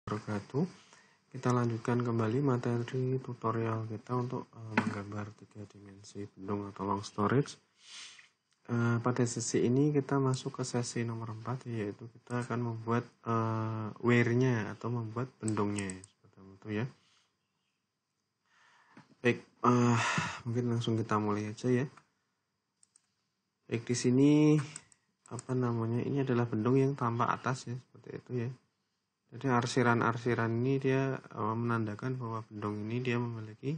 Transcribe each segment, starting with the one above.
wabarakatuh. Kita lanjutkan kembali materi tutorial kita untuk menggambar 3 dimensi bendung atau long storage. Pada sesi ini kita masuk ke sesi nomor 4, yaitu kita akan membuat wire-nya atau membuat bendungnya seperti itu ya. Baik, mungkin langsung kita mulai aja ya. Baik, di sini ini adalah bendung yang tampak atas ya, seperti itu ya. Jadi arsiran-arsiran ini dia menandakan bahwa bendung ini dia memiliki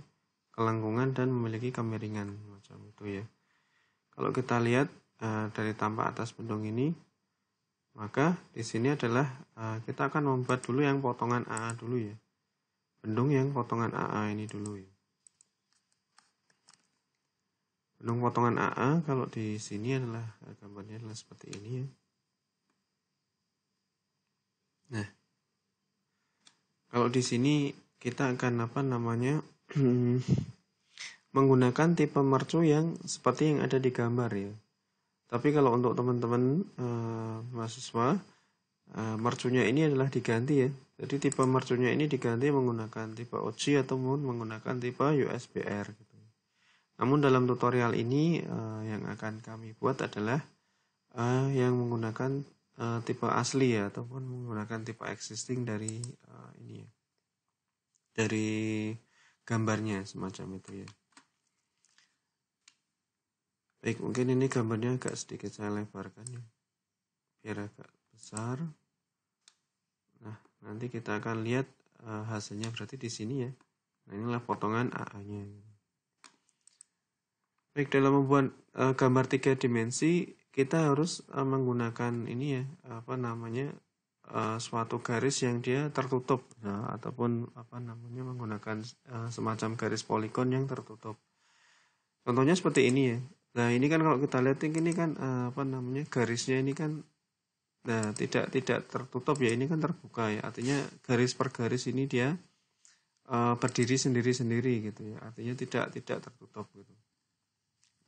kelengkungan dan memiliki kemiringan macam itu ya. Kalau kita lihat dari tampak atas bendung ini, maka di sini adalah kita akan membuat dulu yang potongan AA dulu ya. Bendung yang potongan AA ini dulu ya. Bendung potongan AA kalau di sini adalah gambarnya adalah seperti ini ya. Nah, kalau di sini kita akan menggunakan tipe mercu yang seperti yang ada di gambar ya. Tapi kalau untuk teman-teman mahasiswa, mercunya ini adalah diganti ya. Jadi tipe mercunya ini diganti menggunakan tipe OG ataupun menggunakan tipe USBR gitu. Namun dalam tutorial ini yang akan kami buat adalah yang menggunakan tipe asli ya, ataupun menggunakan tipe existing dari ini ya, dari gambarnya semacam itu ya. Baik, mungkin ini gambarnya agak sedikit saya lebarkan ya, biar agak besar. Nah, nanti kita akan lihat hasilnya berarti di sini ya. Nah, inilah potongan AA-nya. Baik, dalam membuat gambar 3 dimensi kita harus menggunakan ini ya, suatu garis yang dia tertutup ya, ataupun menggunakan semacam garis poligon yang tertutup. Contohnya seperti ini ya. Nah, ini kan kalau kita lihat ini kan garisnya ini kan tidak tertutup ya, ini kan terbuka ya. Artinya garis per garis ini dia berdiri sendiri-sendiri gitu ya. Artinya tidak tertutup gitu.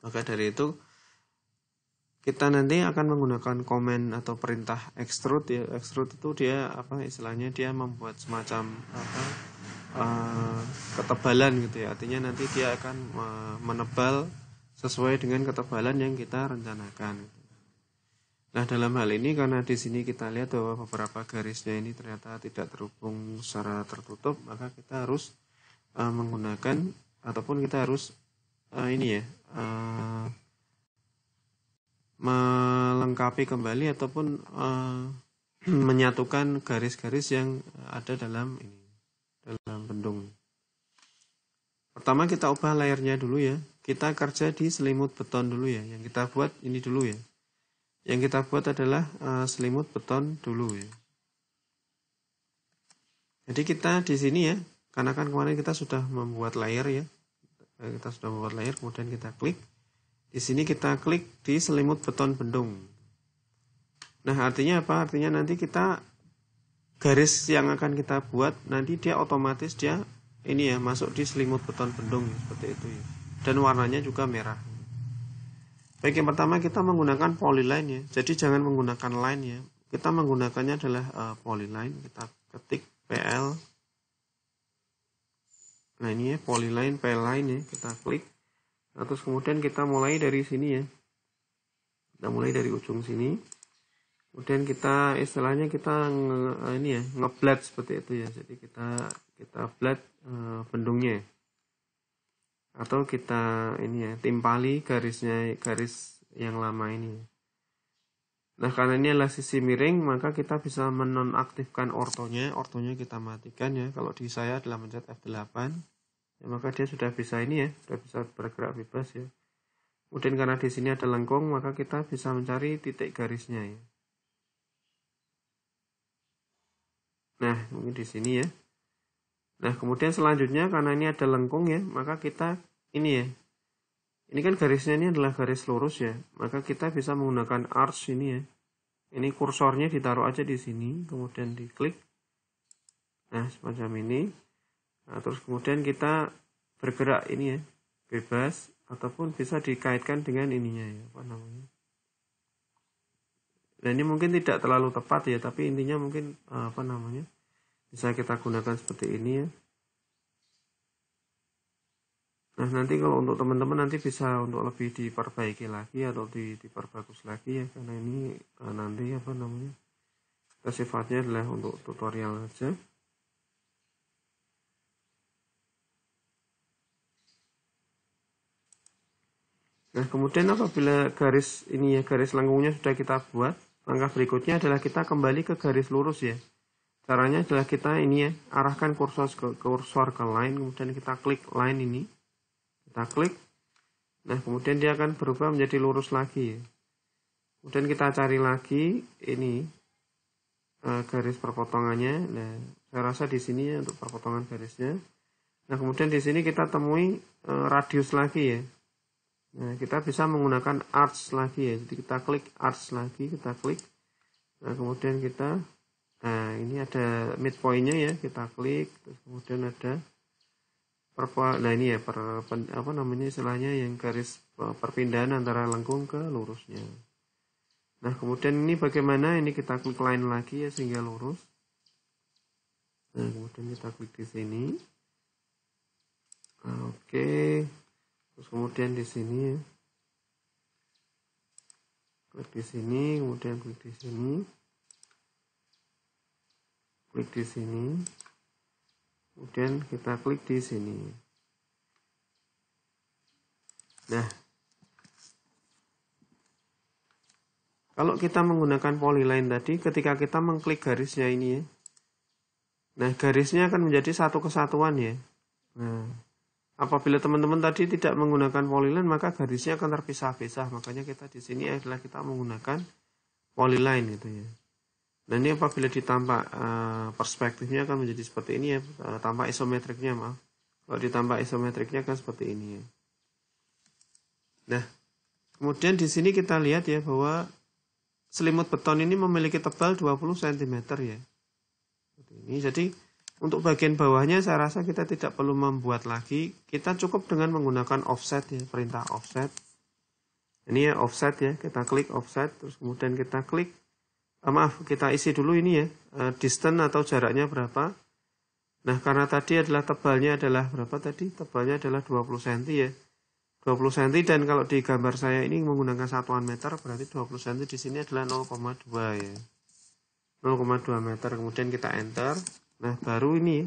Maka dari itu kita nanti akan menggunakan komen atau perintah extrude ya. Extrude itu dia istilahnya dia membuat semacam ketebalan gitu ya. Artinya nanti dia akan menebal sesuai dengan ketebalan yang kita rencanakan. Nah, dalam hal ini karena di sini kita lihat bahwa beberapa garisnya ini ternyata tidak terhubung secara tertutup, maka kita harus menggunakan ataupun kita harus melengkapi kembali ataupun menyatukan garis-garis yang ada dalam bendung. Pertama kita ubah layernya dulu ya. Kita kerja di selimut beton dulu ya. Yang kita buat ini dulu ya. Yang kita buat adalah selimut beton dulu ya. Jadi kita di sini ya, karena kan kemarin kita sudah membuat layer ya. Kita sudah membuat layer, kemudian kita klik. Di sini kita klik di selimut beton bendung. Nah, artinya apa? Artinya nanti kita garis yang akan kita buat nanti dia otomatis dia ini ya masuk di selimut beton bendung seperti itu ya. Dan warnanya juga merah. Baik, yang pertama kita menggunakan polyline ya. Jadi jangan menggunakan line ya. Kita menggunakannya adalah polyline. Kita ketik PL. Nah, ini ya polyline PLine ya. Kita klik. Nah, terus kemudian kita mulai dari sini ya. Kita mulai dari ujung sini. Kemudian kita istilahnya kita ngeblend seperti itu ya. Jadi kita blend bendungnya. Atau kita timpali garis yang lama ini. Nah, karena ini adalah sisi miring, maka kita bisa menonaktifkan ortonya. Ortonya kita matikan ya. Kalau di saya adalah mencet F8. Ya, maka dia sudah bisa sudah bisa bergerak bebas ya. Kemudian karena di sini ada lengkung, maka kita bisa mencari titik garisnya ya. Nah, mungkin di sini ya. Nah, kemudian selanjutnya karena ini ada lengkung ya, maka kita ini kan garisnya ini adalah garis lurus ya. Maka kita bisa menggunakan arch ini ya. Ini kursornya ditaruh aja di sini, kemudian diklik. Nah, semacam ini. Nah, terus kemudian kita bergerak ini ya, bebas, ataupun bisa dikaitkan dengan ininya ya, Nah, ini mungkin tidak terlalu tepat ya, tapi intinya mungkin Bisa kita gunakan seperti ini ya. Nah nanti kalau untuk teman-teman nanti bisa untuk lebih diperbaiki lagi atau diperbagus lagi ya, karena ini nanti apa namanya, sifatnya adalah untuk tutorial aja. Nah kemudian apabila garis ini ya, garis lengkungnya sudah kita buat, langkah berikutnya adalah kita kembali ke garis lurus ya. Caranya adalah kita ini ya, arahkan kursor ke line, kemudian kita klik line ini, kita klik. Nah kemudian dia akan berubah menjadi lurus lagi ya. Kemudian kita cari lagi ini garis perpotongannya. Nah saya rasa di sini ya untuk perpotongan garisnya. Nah kemudian di sini kita temui radius lagi ya. Nah kita bisa menggunakan arch lagi ya. Jadi kita klik arch lagi, kita klik. Nah kemudian kita, nah ini ada midpointnya ya, kita klik. Terus kemudian ada nah ini ya apa namanya istilahnya yang garis perpindahan antara lengkung ke lurusnya. Nah kemudian ini bagaimana, ini kita klik line lagi ya sehingga lurus. Nah kemudian kita klik di sini. Oke. Terus kemudian di sini ya. Klik di sini, kemudian klik di sini. Klik di sini. Kemudian kita klik di sini. Nah, kalau kita menggunakan polyline tadi, ketika kita mengklik garisnya ini ya, nah garisnya akan menjadi satu kesatuan ya. Nah, apabila teman-teman tadi tidak menggunakan polyline, maka garisnya akan terpisah-pisah. Makanya kita di sini adalah kita menggunakan polyline gitu ya. Nah ini apabila ditampak perspektifnya akan menjadi seperti ini ya, tampak isometriknya maaf. Kalau ditambah isometriknya akan seperti ini ya. Nah, kemudian di sini kita lihat ya bahwa selimut beton ini memiliki tebal 20 cm ya. Seperti ini. Jadi untuk bagian bawahnya saya rasa kita tidak perlu membuat lagi. Kita cukup dengan menggunakan offset ya, perintah offset. Ini ya offset ya, kita klik offset, terus kemudian kita klik. Maaf, kita isi dulu ini ya, distance atau jaraknya berapa. Nah, karena tadi adalah tebalnya adalah berapa tadi? Tebalnya adalah 20 cm ya. 20 cm dan kalau di gambar saya ini menggunakan satuan meter, berarti 20 cm di sini adalah 0,2 ya. 0,2 meter, kemudian kita enter. Nah, baru ini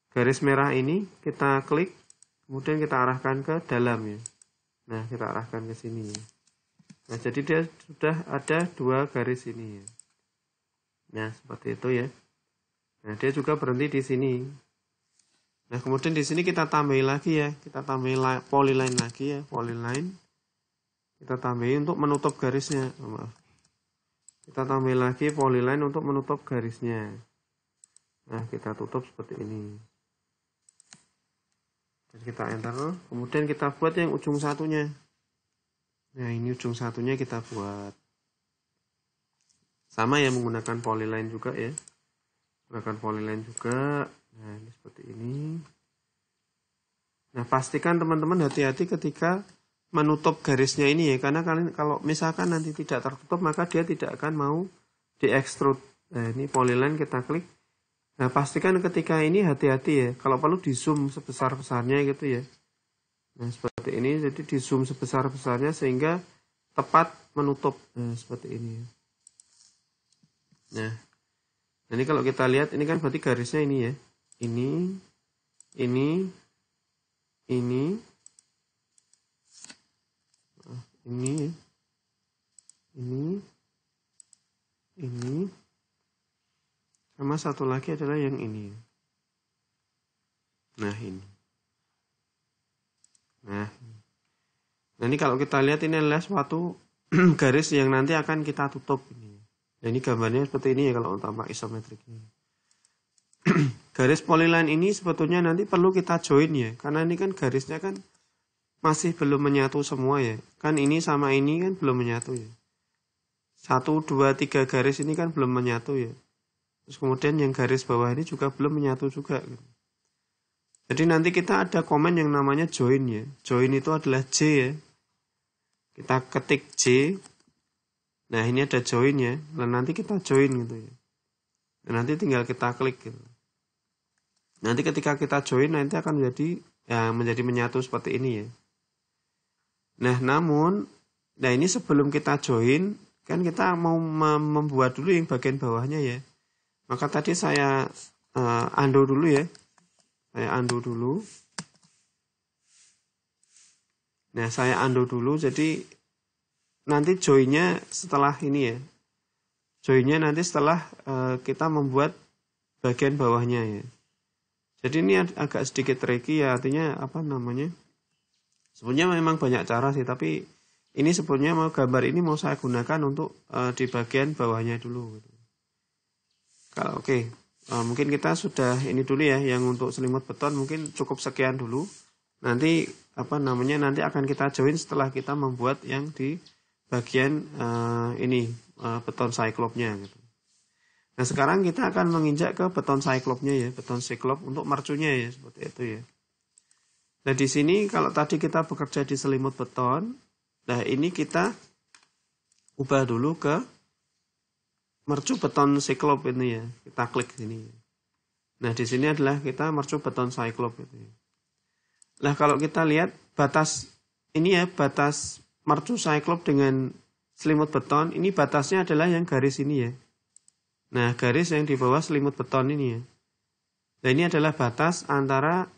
garis merah ini kita klik, kemudian kita arahkan ke dalam ya. Nah, kita arahkan ke sini ya. Nah, jadi dia sudah ada dua garis ini ya. Nah, seperti itu ya. Nah, dia juga berhenti di sini. Nah, kemudian di sini kita tambahin lagi ya. Kita tambahin polyline lagi ya, polyline. Kita tambahin untuk menutup garisnya. Maaf. Kita tambahin lagi polyline untuk menutup garisnya. Nah, kita tutup seperti ini. Dan kita enter. Kemudian kita buat yang ujung satunya. Nah, ini ujung satunya kita buat. Sama ya, menggunakan polyline juga ya. Menggunakan polyline juga. Nah, ini seperti ini. Nah, pastikan teman-teman hati-hati ketika menutup garisnya ini ya. Karena kalian kalau misalkan nanti tidak tertutup, maka dia tidak akan mau di-extrude. Nah, ini polyline kita klik. Nah, pastikan ketika ini hati-hati ya. Kalau perlu di zoom sebesar-besarnya gitu ya. Nah, seperti ini. Jadi di zoom sebesar-besarnya sehingga tepat menutup. Nah, seperti ini ya. Nah, ini kalau kita lihat ini kan berarti garisnya ini ya. Ini, ini, ini, ini, sama satu lagi adalah yang ini. Nah, ini. Nah, ini kalau kita lihat ini adalah suatu garis yang nanti akan kita tutup ini. Nah, ini gambarnya seperti ini ya kalau tampak isometriknya. Garis polyline ini sebetulnya nanti perlu kita join ya, karena ini kan garisnya kan masih belum menyatu semua ya. Kan ini sama ini kan belum menyatu ya. 1, 2, 3 garis ini kan belum menyatu ya. Terus kemudian yang garis bawah ini juga belum menyatu juga. Jadi nanti kita ada komen yang namanya join ya. Join itu adalah J ya. Kita ketik J. Nah, ini ada join ya. Dan nanti kita join gitu ya. Dan nanti tinggal kita klik gitu. Nanti ketika kita join nanti akan menjadi menyatu seperti ini ya. Nah, nah ini sebelum kita join kan kita mau membuat dulu yang bagian bawahnya ya. Maka tadi saya undo dulu ya. Saya undo dulu. Nah, saya undo dulu jadi nanti joinnya setelah ini ya. Joinnya nanti setelah kita membuat bagian bawahnya ya. Jadi ini agak sedikit tricky ya, artinya apa namanya? Sebenarnya memang banyak cara sih, tapi ini sebenarnya gambar ini mau saya gunakan untuk di bagian bawahnya dulu. Gitu. Kalau oke, mungkin kita sudah ini dulu ya, yang untuk selimut beton mungkin cukup sekian dulu. Nanti nanti akan kita join setelah kita membuat yang di bagian beton cyclopnya gitu. Nah, sekarang kita akan menginjak ke beton cyclopnya ya, beton cyclop untuk mercunya ya, seperti itu ya. Nah, di sini kalau tadi kita bekerja di selimut beton, nah ini kita ubah dulu ke mercu beton cyclop ini ya. Kita klik sini. Nah, di sini adalah kita mercu beton cyclop itu ya. Nah, kalau kita lihat batas ini ya, batas mercu cyclop dengan selimut beton, ini batasnya adalah yang garis ini ya. Nah, garis yang di bawah selimut beton ini ya. Nah, ini adalah batas antara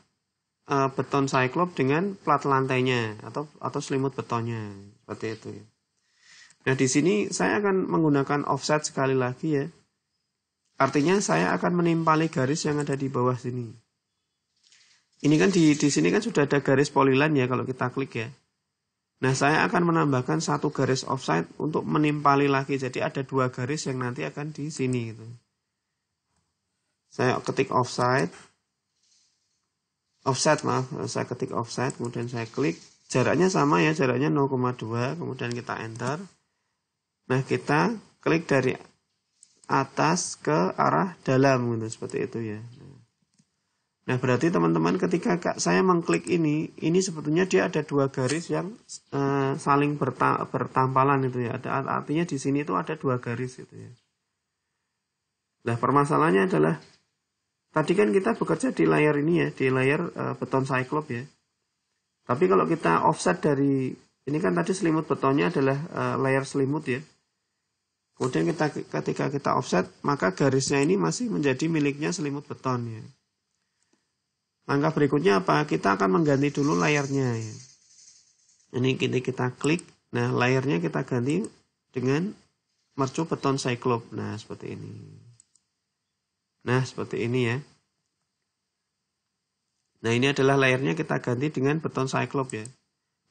beton cyclop dengan plat lantainya atau selimut betonnya. Seperti itu ya. Nah, di sini saya akan menggunakan offset sekali lagi ya. Artinya saya akan menimpali garis yang ada di bawah sini. Ini kan di sini kan sudah ada garis polyline ya kalau kita klik ya. Nah, saya akan menambahkan satu garis offset untuk menimpali lagi. Jadi ada dua garis yang nanti akan di sini gitu. Saya ketik offset, saya ketik offset, kemudian saya klik. Jaraknya sama ya, jaraknya 0,2, kemudian kita enter. Nah, kita klik dari atas ke arah dalam gitu, seperti itu ya. Nah, berarti teman-teman ketika saya mengklik ini sebetulnya dia ada dua garis yang saling bertampalan itu ya. Artinya di sini itu ada dua garis itu ya. Nah, permasalahannya adalah tadi kan kita bekerja di layar ini ya, di layar beton cyclop ya. Tapi kalau kita offset dari ini kan tadi selimut betonnya adalah layar selimut ya. Kemudian ketika kita offset, maka garisnya ini masih menjadi miliknya selimut beton ya. Langkah berikutnya apa? Kita akan mengganti dulu layarnya ya. Ini kita klik. Nah, layarnya kita ganti dengan mercu beton cyclop. Nah, seperti ini. Nah, seperti ini ya. Nah, ini adalah layarnya kita ganti dengan beton cyclop ya.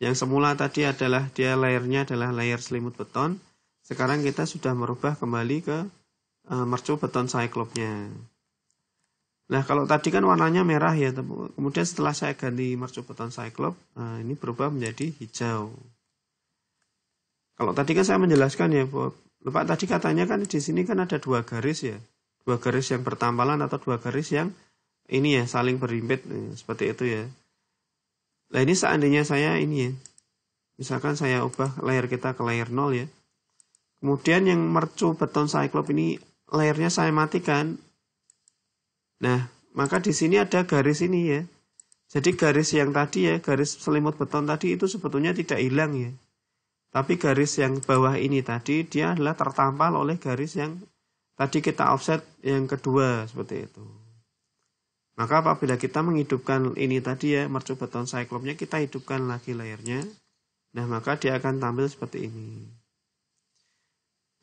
Yang semula tadi adalah layarnya adalah layar selimut beton. Sekarang kita sudah merubah kembali ke mercu beton cyclopnya. Nah, kalau tadi kan warnanya merah ya, kemudian setelah saya ganti mercu beton cyclop, ini berubah menjadi hijau. Kalau tadi kan saya menjelaskan ya, Bapak tadi katanya kan di sini kan ada dua garis ya, dua garis yang bertampalan atau dua garis yang ini ya saling berhimpit seperti itu ya. Nah, ini seandainya saya ini ya, misalkan saya ubah layar kita ke layar 0 ya, kemudian yang mercu beton cyclop ini layarnya saya matikan. Nah, maka di sini ada garis ini ya. Jadi garis yang tadi ya, garis selimut beton tadi itu sebetulnya tidak hilang ya. Tapi garis yang bawah ini tadi dia adalah tertampal oleh garis yang tadi kita offset yang kedua seperti itu. Maka apabila kita menghidupkan ini tadi ya, mercu beton cyclopnya kita hidupkan lagi layarnya. Nah, maka dia akan tampil seperti ini.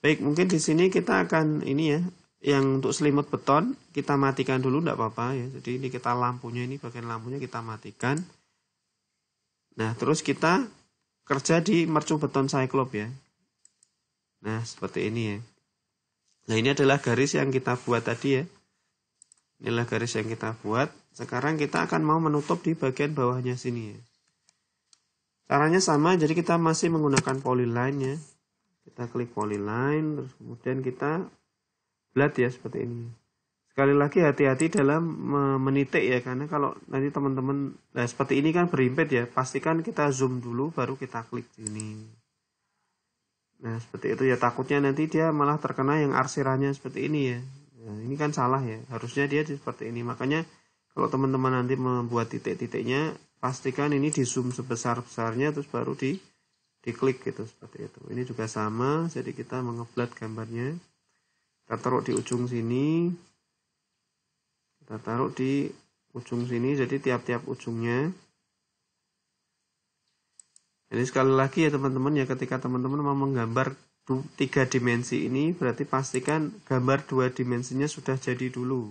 Baik, mungkin di sini kita akan ini ya. Yang untuk selimut beton kita matikan dulu tidak apa-apa ya. Jadi ini kita lampunya ini bagian lampunya kita matikan. Nah, terus kita kerja di mercu beton cyclop ya. Nah, seperti ini ya. Nah, ini adalah garis yang kita buat tadi ya. Inilah garis yang kita buat. Sekarang kita akan mau menutup di bagian bawahnya sini ya. Caranya sama, jadi kita masih menggunakan polyline ya. Kita klik polyline, terus kemudian kita blend ya seperti ini. Sekali lagi hati-hati dalam menitik ya, karena kalau nanti teman-teman seperti ini kan berhimpit ya, pastikan kita zoom dulu baru kita klik sini. Nah, seperti itu ya, takutnya nanti dia malah terkena yang arsirannya seperti ini ya. Nah, ini kan salah ya, harusnya dia seperti ini. Makanya Kalau teman-teman nanti membuat titik-titiknya, pastikan ini di zoom sebesar-besarnya, terus baru diklik gitu, seperti itu. Ini juga sama, jadi kita mengeblat gambarnya. Kita taruh di ujung sini. Kita taruh di ujung sini, jadi tiap-tiap ujungnya. Jadi sekali lagi ya teman-teman ya, ketika teman-teman mau menggambar 3 dimensi ini, berarti pastikan gambar 2 dimensinya sudah jadi dulu.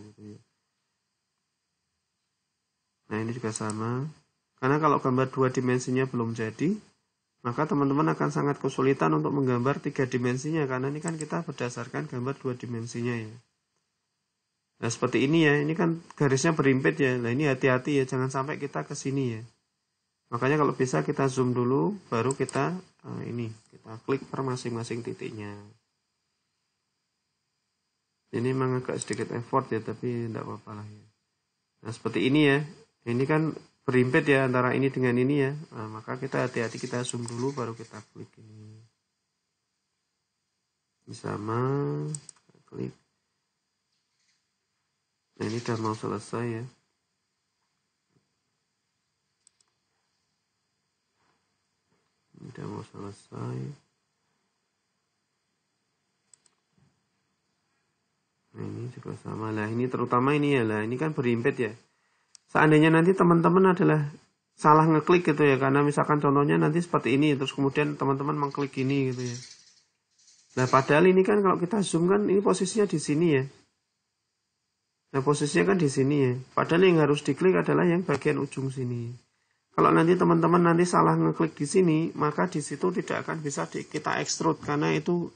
Nah ini juga sama. Karena kalau gambar 2 dimensinya belum jadi, maka teman-teman akan sangat kesulitan untuk menggambar 3 dimensinya. Karena ini kan kita berdasarkan gambar 2 dimensinya ya. Nah seperti ini ya, ini kan garisnya berimpit ya. Nah ini hati-hati ya, jangan sampai kita ke sini ya. Makanya kalau bisa kita zoom dulu, baru kita kita klik per masing-masing titiknya. Ini memang agak sedikit effort ya, tapi tidak apa-apa lah ya. Nah seperti ini ya, ini kan berimpit ya antara ini dengan ini ya. Nah, maka kita hati-hati, kita zoom dulu, baru kita klik ini. Ini sama, kita klik. Nah ini udah mau selesai ya. Ini udah mau selesai. Nah ini juga sama lah. Ini terutama ini ya lah. Ini kan berimpit ya. Seandainya nanti teman-teman adalah salah ngeklik gitu ya. Karena misalkan contohnya nanti seperti ini. Terus kemudian teman-teman mengklik ini gitu ya. Nah padahal ini kan kalau kita zoom kan ini posisinya di sini ya. Nah posisinya kan di sini ya. Padahal yang harus diklik adalah yang bagian ujung sini. Kalau nanti teman-teman nanti salah ngeklik di sini, maka di situ tidak akan bisa kita extrude karena itu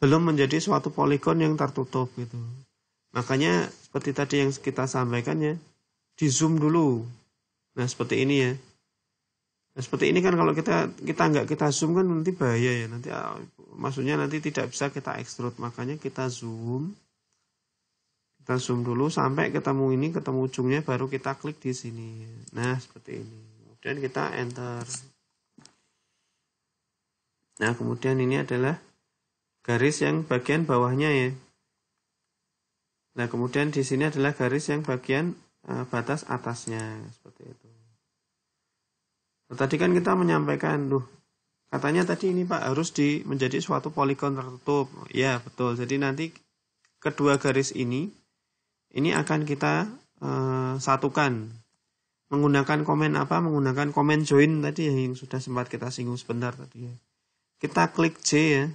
belum menjadi suatu poligon yang tertutup gitu. Makanya seperti tadi yang kita sampaikan ya, di zoom dulu. Nah seperti ini ya. Nah seperti ini kan kalau kita nggak kita zoom kan nanti bahaya ya. Nanti maksudnya nanti tidak bisa kita extrude. Makanya kita zoom. Kita zoom dulu sampai ketemu ini, ketemu ujungnya, baru kita klik di sini. Nah, seperti ini. Kemudian kita enter. Nah, kemudian ini adalah garis yang bagian bawahnya ya. Nah, kemudian di sini adalah garis yang bagian batas atasnya. Seperti itu. Nah, tadi kan kita menyampaikan, katanya tadi ini Pak harus menjadi suatu poligon tertutup. Ya, betul. Jadi nanti kedua garis ini akan kita satukan menggunakan komen apa? Menggunakan komen join tadi ya, yang sudah sempat kita singgung sebentar tadi ya. Kita klik J ya.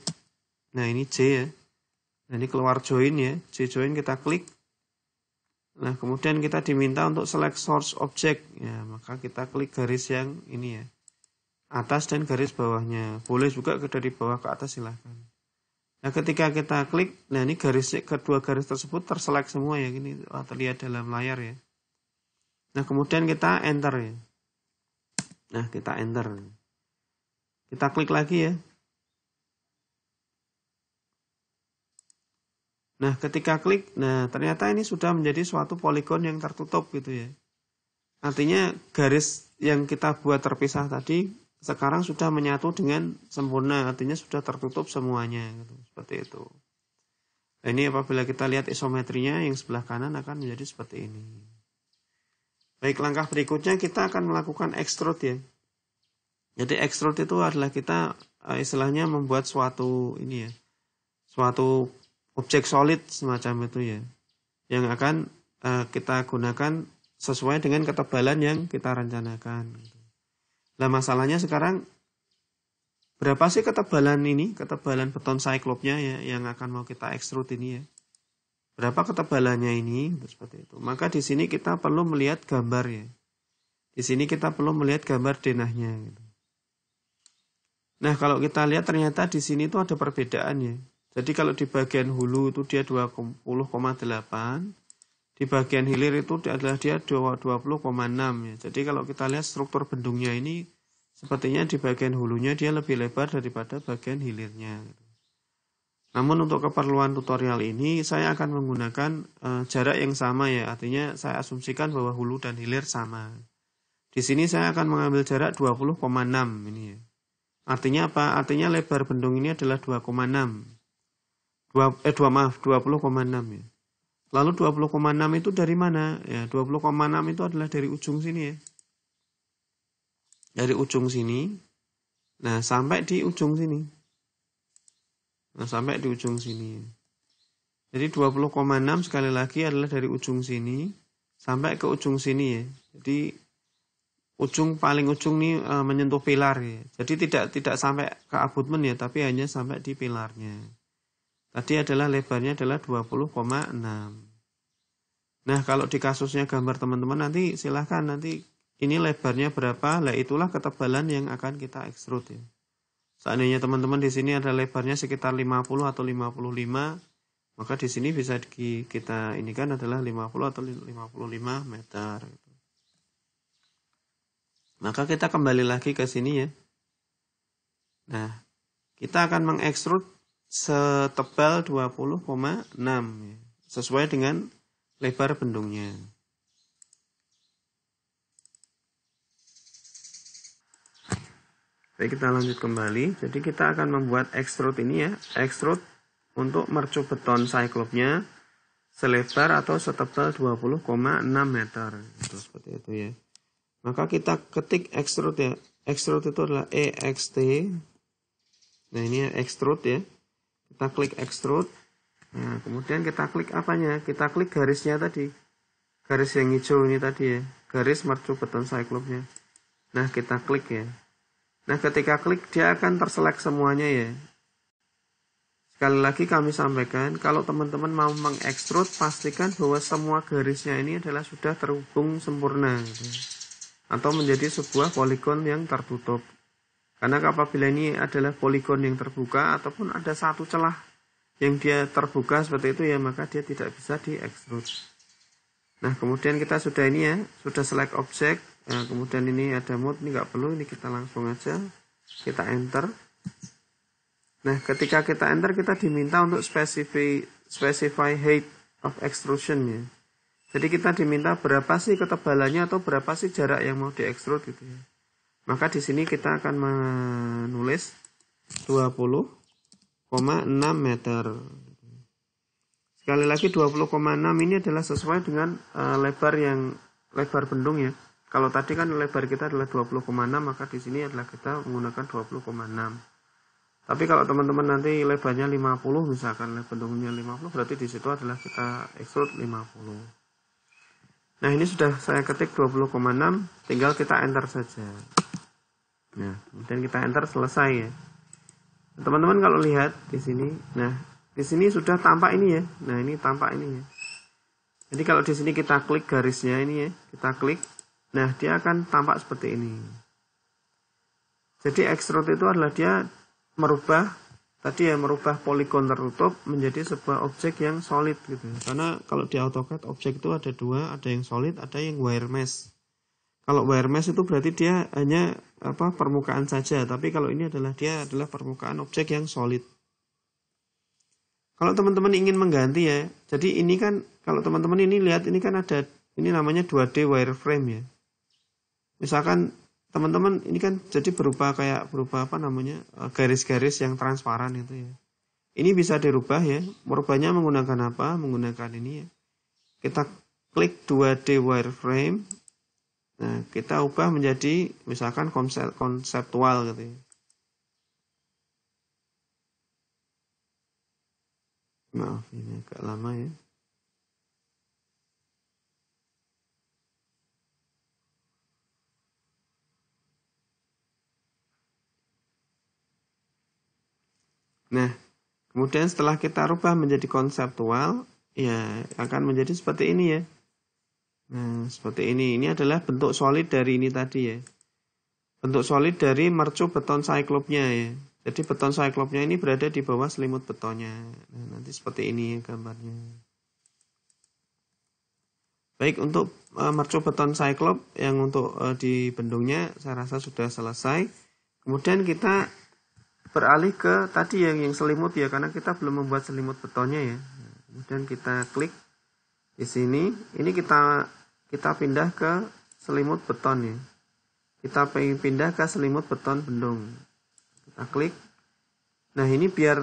Nah ini J ya. Nah ini keluar join ya. J join kita klik. Nah kemudian kita diminta untuk select source object ya. Maka kita klik garis yang ini ya. Atas dan garis bawahnya. Boleh juga dari bawah ke atas silahkan. Nah ketika kita klik, nah ini kedua garis tersebut terselect semua ya, ini terlihat dalam layar ya. Nah kemudian kita enter ya. Nah kita enter. Kita klik lagi ya. Nah ketika klik, nah ternyata ini sudah menjadi suatu poligon yang tertutup gitu ya. Artinya garis yang kita buat terpisah tadi sekarang sudah menyatu dengan sempurna, artinya sudah tertutup semuanya gitu. Seperti itu. Nah, ini apabila kita lihat isometrinya yang sebelah kanan akan menjadi seperti ini. Baik, langkah berikutnya kita akan melakukan extrude ya. Jadi extrude itu adalah kita istilahnya membuat suatu ini ya, suatu objek solid semacam itu ya, yang akan kita gunakan sesuai dengan ketebalan yang kita rencanakan. Nah masalahnya sekarang berapa sih ketebalan ini, ketebalan beton cyclopnya ya, yang akan mau kita extrude ini ya. Berapa ketebalannya ini, seperti itu. Maka di sini kita perlu melihat gambar ya. Di sini kita perlu melihat gambar denahnya. Gitu. Nah kalau kita lihat ternyata di sini itu ada perbedaan ya. Jadi kalau di bagian hulu itu dia 20,8, di bagian hilir itu adalah dia 20,6 ya. Jadi kalau kita lihat struktur bendungnya ini sepertinya di bagian hulunya dia lebih lebar daripada bagian hilirnya. Namun untuk keperluan tutorial ini saya akan menggunakan jarak yang sama ya. Artinya saya asumsikan bahwa hulu dan hilir sama. Di sini saya akan mengambil jarak 20,6 ini ya. Artinya apa? Artinya lebar bendung ini adalah 20,6 ya. Lalu 20,6 itu dari mana? Ya, 20,6 itu adalah dari ujung sini ya. Dari ujung sini. Nah, sampai di ujung sini. Nah, sampai di ujung sini. Jadi 20,6 sekali lagi adalah dari ujung sini sampai ke ujung sini ya. Jadi paling ujung ini menyentuh pilar ya. Jadi tidak sampai ke abutmen ya, tapi hanya sampai di pilarnya. Tadi adalah lebarnya adalah 20,6. Nah, kalau di kasusnya gambar teman-teman nanti silahkan nanti ini lebarnya berapa, lah itulah ketebalan yang akan kita ekstrud ya. Seandainya teman-teman di sini ada lebarnya sekitar 50 atau 55, maka di sini bisa kita ini kan adalah 50 atau 55 meter. Maka kita kembali lagi ke sini ya. Nah, kita akan mengekstrud setebal 20,6 ya, sesuai dengan lebar bendungnya. Baik, kita lanjut kembali. Jadi kita akan membuat ekstrud ini ya, ekstrud untuk mercuk beton cyclopnya selebar atau setebal 20,6 meter. Itu seperti itu ya. Maka kita ketik ekstrud ya. Ekstrud itu adalah EXT. Nah, ini ya ekstrud ya. Kita klik ekstrud. Nah, kemudian kita klik apanya? Kita klik garisnya tadi. Garis yang hijau ini tadi ya. Garis mercuk beton cyclopnya. Nah, kita klik ya. Nah, ketika klik dia akan terselek semuanya ya. Sekali lagi kami sampaikan, kalau teman-teman mau mengekstrud, pastikan bahwa semua garisnya ini adalah sudah terhubung sempurna gitu. Atau menjadi sebuah poligon yang tertutup. Karena apabila ini adalah poligon yang terbuka ataupun ada satu celah yang dia terbuka seperti itu ya, maka dia tidak bisa diekstrud. Nah, kemudian kita sudah ini ya, sudah select object. Nah, kemudian ini ada mode, ini nggak perlu, ini kita langsung aja kita enter. Nah, ketika kita enter, kita diminta untuk specify height of extrusion ya. Jadi kita diminta berapa sih ketebalannya atau berapa sih jarak yang mau diekstrud gitu ya. Maka di sini kita akan menulis 20,6 meter. Sekali lagi 20,6 ini adalah sesuai dengan lebar bendung ya. Kalau tadi kan lebar kita adalah 20,6, maka di sini adalah kita menggunakan 20,6. Tapi kalau teman-teman nanti lebarnya 50, misalkan lebar bendungnya 50, berarti di situ adalah kita ekstrud 50. Nah, ini sudah saya ketik 20,6, tinggal kita enter saja. Nah, kemudian kita enter, selesai ya. Teman-teman kalau lihat di sini, nah di sini sudah tampak ini ya. Nah, ini tampak ini ya. Jadi kalau di sini kita klik garisnya ini ya, kita klik, nah dia akan tampak seperti ini. Jadi ekstrud itu adalah dia merubah poligon tertutup menjadi sebuah objek yang solid gitu. Karena kalau di AutoCAD objek itu ada dua, ada yang solid, ada yang wire mesh. Kalau wire mesh itu berarti dia hanya permukaan saja, tapi kalau ini adalah permukaan objek yang solid. Kalau teman-teman ingin mengganti ya, jadi ini kan kalau teman-teman ini lihat ini kan ada ini namanya 2D wireframe ya. Misalkan teman-teman ini kan jadi berupa garis-garis yang transparan itu ya. Ini bisa dirubah ya. Merubahnya menggunakan apa? Menggunakan ini ya. Kita klik 2D wireframe. Nah, kita ubah menjadi misalkan konseptual gitu ya. Maaf, ini agak lama ya. Nah, kemudian setelah kita rubah menjadi konseptual, ya akan menjadi seperti ini ya. Nah, seperti ini. Ini adalah bentuk solid dari ini tadi ya. Bentuk solid dari mercuk beton cyclopnya ya. Jadi beton cyclopnya ini berada di bawah selimut betonnya. Nah, nanti seperti ini gambarnya. Baik, untuk mercuk beton cyclop yang untuk di bendungnya saya rasa sudah selesai. Kemudian kita beralih ke tadi yang selimut ya, karena kita belum membuat selimut betonnya ya. Kemudian kita klik di sini. Ini kita pindah ke selimut beton ya. Kita pengen pindah ke selimut beton bendung. Kita klik. Nah, ini biar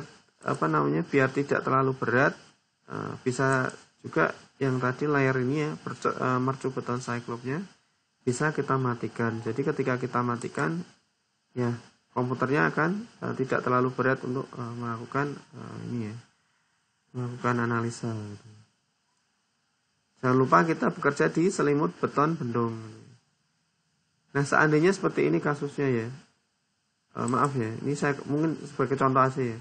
biar tidak terlalu berat, bisa juga yang tadi layar ini ya, mercu beton cyclopnya bisa kita matikan. Jadi ketika kita matikan, ya komputernya akan tidak terlalu berat untuk melakukan melakukan analisa. Jangan lupa kita bekerja di selimut beton bendung. Nah, seandainya seperti ini kasusnya ya, maaf ya, ini saya mungkin sebagai contoh aja ya.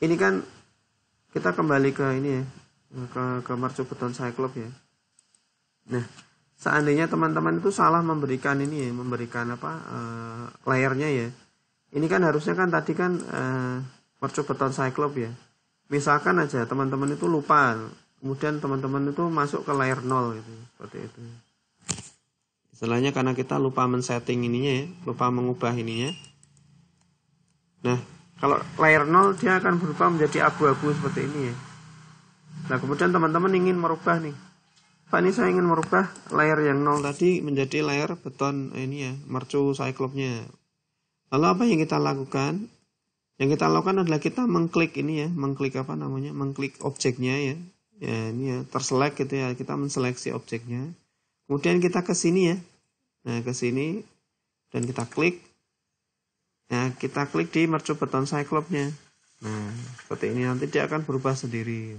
Ini kan kita kembali ke ini ya, ke mercu beton cyclop ya. Nah, seandainya teman-teman itu salah memberikan ini ya, memberikan layarnya ya. Ini kan harusnya kan tadi kan mercu beton cyclop ya. Misalkan aja teman-teman itu lupa, kemudian teman-teman itu masuk ke layar 0 gitu, seperti itu. Istilahnya karena kita lupa men-setting ininya ya, lupa mengubah ininya. Nah, kalau layar 0 dia akan berubah menjadi abu-abu seperti ini ya. Nah, kemudian teman-teman ingin merubah nih. Pak, ini saya ingin merubah layar yang 0 tadi menjadi layar beton ini ya, mercu cyclopnya. Lalu apa yang kita lakukan? Yang kita lakukan adalah kita mengklik ini ya, mengklik mengklik objeknya ya. Ya, ini ya, terselect gitu ya, kita menseleksi objeknya. Kemudian kita ke sini ya. Nah, ke sini dan kita klik. Nah, kita klik di mercu beton cyclopnya. Nah, seperti ini nanti dia akan berubah sendiri.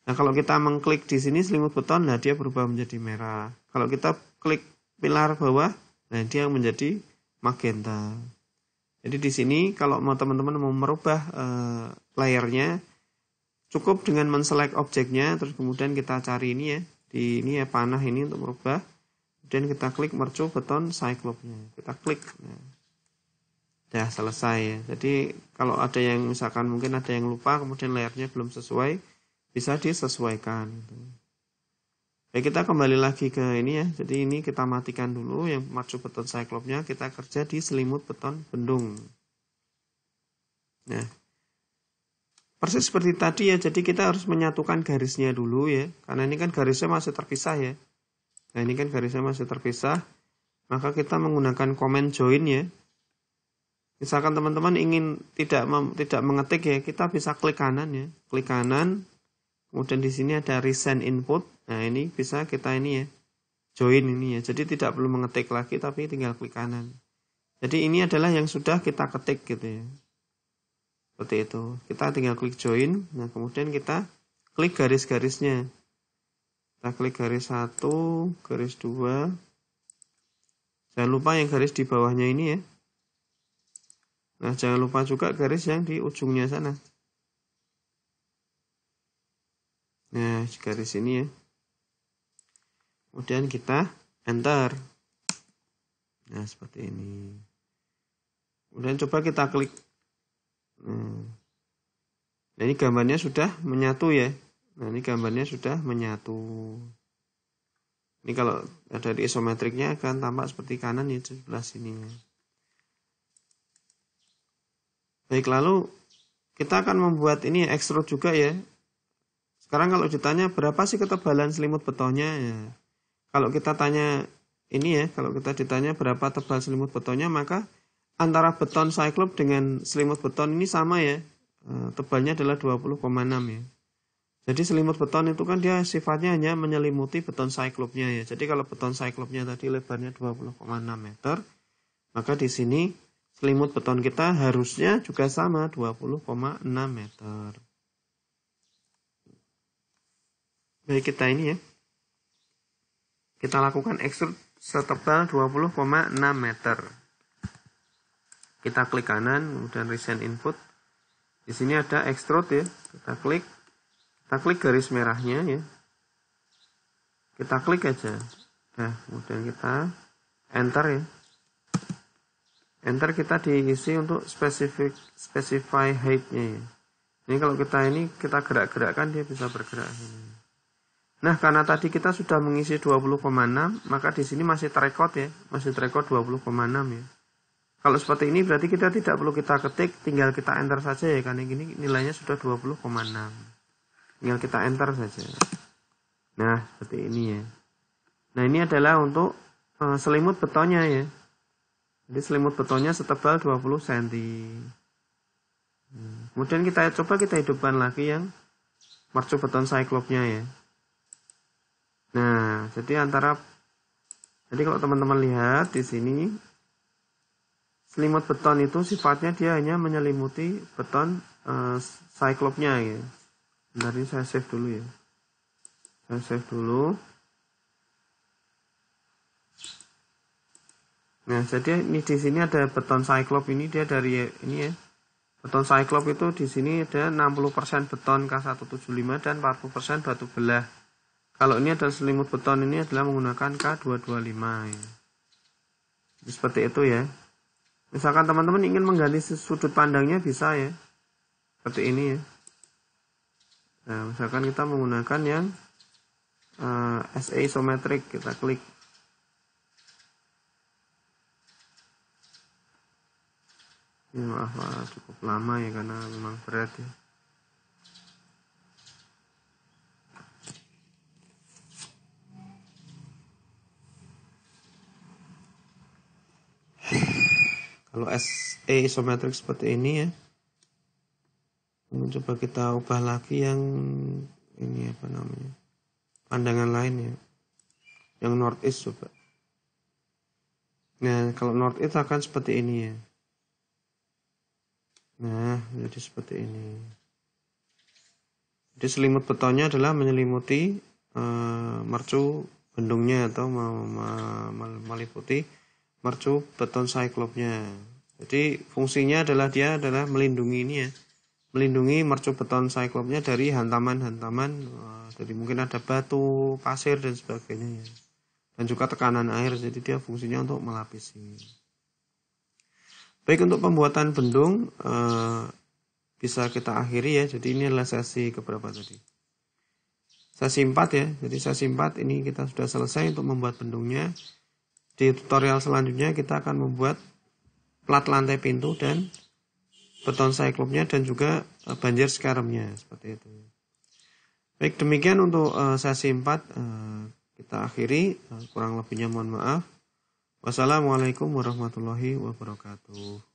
Nah, kalau kita mengklik di sini selimut beton, nah dia berubah menjadi merah. Kalau kita klik pilar bawah, nah dia menjadi magenta. Jadi di sini kalau mau teman-teman mau merubah layarnya, cukup dengan menselect objeknya, terus kemudian kita cari ini ya, di ini ya panah ini untuk merubah. Kemudian kita klik mercu beton cyclopnya. Kita klik. Nah, udah selesai ya. Jadi kalau ada yang misalkan mungkin ada yang lupa, kemudian layarnya belum sesuai, bisa disesuaikan. Baik, kita kembali lagi ke ini ya. Jadi ini kita matikan dulu yang mercu beton cyclopnya, kita kerja di selimut beton bendung. Nah, persis seperti tadi ya. Jadi kita harus menyatukan garisnya dulu ya, karena ini kan garisnya masih terpisah ya. Nah, ini kan garisnya masih terpisah, maka kita menggunakan command join ya. Misalkan teman-teman ingin tidak mengetik ya, kita bisa klik kanan ya, klik kanan. Kemudian di sini ada resend input. Nah, ini bisa kita ini ya, join ini ya. Jadi tidak perlu mengetik lagi, tapi tinggal klik kanan. Jadi ini adalah yang sudah kita ketik gitu ya. Seperti itu. Kita tinggal klik join. Nah, kemudian kita klik garis-garisnya. Kita klik garis 1, garis 2. Jangan lupa yang garis di bawahnya ini ya. Nah, jangan lupa juga garis yang di ujungnya sana. Nah, garis ini ya. Kemudian kita enter. Nah, seperti ini. Kemudian coba kita klik. Nah, ini gambarnya sudah menyatu ya. Nah, ini gambarnya sudah menyatu. Ini kalau ada di isometriknya akan tampak seperti kanan ya, di sebelah sini. Baik, lalu kita akan membuat ini extrude juga ya. Sekarang kalau ditanya berapa sih ketebalan selimut betonnya ya. Kalau kita tanya ini ya, kalau kita ditanya berapa tebal selimut betonnya, maka antara beton cyclop dengan selimut beton ini sama ya. Tebalnya adalah 20,6 ya. Jadi selimut beton itu kan dia sifatnya hanya menyelimuti beton cyclopnya ya. Jadi kalau beton cyclopnya tadi lebarnya 20,6 meter, maka di sini selimut beton kita harusnya juga sama 20,6 meter. Baik, kita ini ya. Kita lakukan extrude setebal 20,6 meter. Kita klik kanan, kemudian resend input. Di sini ada extrude ya. Kita klik garis merahnya ya. Kita klik aja. Nah, kemudian kita enter ya. Enter kita diisi untuk specify height-nya ya. Ini kalau kita gerak-gerakkan dia bisa bergerak. Nah, karena tadi kita sudah mengisi 20,6, maka di sini masih terekod ya, masih terekod 20,6 ya. Kalau seperti ini berarti kita tidak perlu kita ketik, tinggal kita enter saja ya, karena ini nilainya sudah 20,6. Tinggal kita enter saja. Nah, seperti ini ya. Nah, ini adalah untuk selimut betonnya ya. Jadi selimut betonnya setebal 20 cm. Kemudian kita coba kita hidupkan lagi yang mercu beton cyclopnya ya. Nah, jadi kalau teman-teman lihat di sini, selimut beton itu sifatnya dia hanya menyelimuti beton cyclopnya ya. Bentar, ini saya save dulu ya. Saya save dulu. Nah, jadi ini di sini ada beton cyclop, ini dia dari ini ya. Beton cyclop itu di sini ada 60% beton K175 dan 40% batu belah. Kalau ini adalah selimut beton, ini adalah menggunakan K225 ya. Seperti itu ya. Misalkan teman-teman ingin mengganti sudut pandangnya bisa ya. Seperti ini ya. Nah, misalkan kita menggunakan yang SA isometric, kita klik. Ini maaf, cukup lama ya karena memang berat ya. Kalau SA isometric seperti ini ya. Coba kita ubah lagi yang ini apa namanya, pandangan lain ya, yang northeast coba. Nah, kalau northeast akan seperti ini ya. Nah, jadi seperti ini. Jadi selimut betonnya adalah menyelimuti mercu bendungnya atau meliputi mercu beton cyclopnya. Jadi fungsinya adalah dia adalah melindungi ini ya. Melindungi mercu beton cyclopnya dari hantaman-hantaman, jadi mungkin ada batu, pasir dan sebagainya ya. Dan juga tekanan air, jadi dia fungsinya untuk melapisi. Baik, untuk pembuatan bendung bisa kita akhiri ya. Jadi ini adalah sesi keberapa tadi? Sesi 4 ya. Jadi sesi 4 ini kita sudah selesai untuk membuat bendungnya. Di tutorial selanjutnya kita akan membuat plat lantai pintu dan beton cyclopnya dan juga banjir skaremnya seperti itu. Baik, demikian untuk sesi 4 kita akhiri. Kurang lebihnya mohon maaf. Wassalamualaikum warahmatullahi wabarakatuh.